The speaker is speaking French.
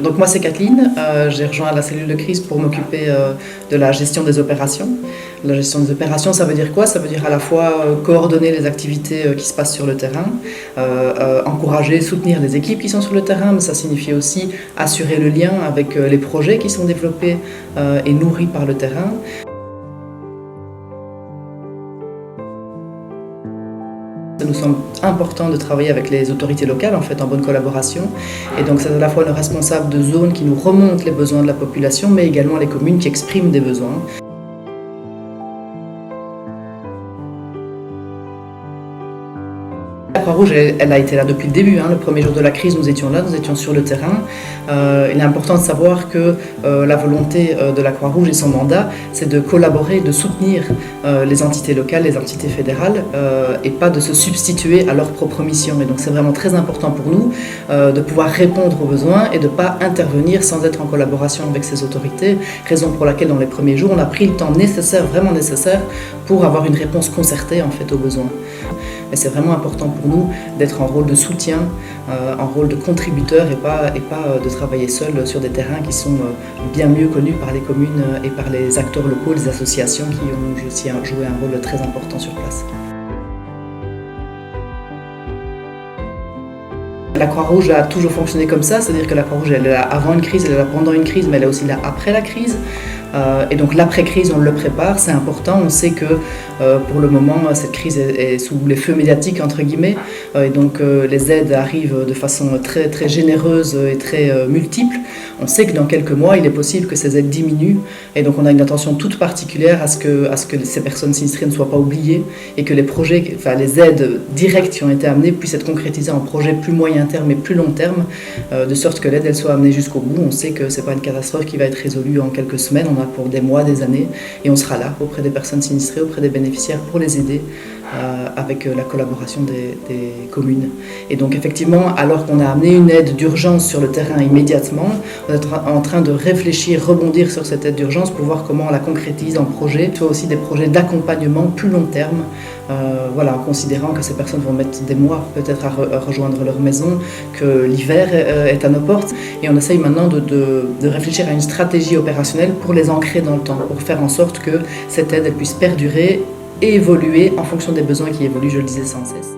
Donc moi c'est Kathleen, j'ai rejoint la cellule de crise pour m'occuper de la gestion des opérations. La gestion des opérations, ça veut dire quoi? Ça veut dire à la fois coordonner les activités qui se passent sur le terrain, encourager, soutenir les équipes qui sont sur le terrain, mais ça signifie aussi assurer le lien avec les projets qui sont développés et nourris par le terrain. Ça nous semble important de travailler avec les autorités locales en fait en bonne collaboration, et donc c'est à la fois le responsable de zone qui nous remonte les besoins de la population, mais également les communes qui expriment des besoins. La Croix-Rouge, elle a été là depuis le début. Le premier jour de la crise, nous étions là, nous étions sur le terrain. Il est important de savoir que la volonté de la Croix-Rouge et son mandat, c'est de collaborer, de soutenir les entités locales, les entités fédérales, et pas de se substituer à leur propre mission. Et donc c'est vraiment très important pour nous de pouvoir répondre aux besoins et de ne pas intervenir sans être en collaboration avec ces autorités, raison pour laquelle dans les premiers jours, on a pris le temps nécessaire, vraiment nécessaire, pour avoir une réponse concertée en fait aux besoins. Mais c'est vraiment important pour nous d'être en rôle de soutien, en rôle de contributeur et pas de travailler seul sur des terrains qui sont bien mieux connus par les communes et par les acteurs locaux, les associations qui ont aussi joué un rôle très important sur place. La Croix-Rouge a toujours fonctionné comme ça, c'est-à-dire que la Croix-Rouge elle est là avant une crise, elle est là pendant une crise, mais elle est aussi là après la crise. Et donc l'après-crise, on le prépare, c'est important. On sait que pour le moment, cette crise est sous les feux médiatiques, entre guillemets. Et donc les aides arrivent de façon très, très généreuse et très multiple. On sait que dans quelques mois, il est possible que ces aides diminuent. Et donc on a une attention toute particulière à ce que ces personnes sinistrées ne soient pas oubliées et que les projets, enfin les aides directes qui ont été amenées puissent être concrétisées en projets plus moyen terme et plus long terme, de sorte que l'aide elle soit amenée jusqu'au bout. On sait que ce n'est pas une catastrophe qui va être résolue en quelques semaines. On a pour des mois, des années, et on sera là auprès des personnes sinistrées, auprès des bénéficiaires pour les aider avec la collaboration des communes. Et donc effectivement, alors qu'on a amené une aide d'urgence sur le terrain immédiatement, on est en train de réfléchir, rebondir sur cette aide d'urgence pour voir comment on la concrétise en projet, soit aussi des projets d'accompagnement plus long terme, voilà, en considérant que ces personnes vont mettre des mois peut-être à rejoindre leur maison, que l'hiver est à nos portes, et on essaye maintenant de réfléchir à une stratégie opérationnelle pour les ancrer dans le temps, pour faire en sorte que cette aide elle puisse perdurer et évoluer en fonction des besoins qui évoluent, je le disais sans cesse.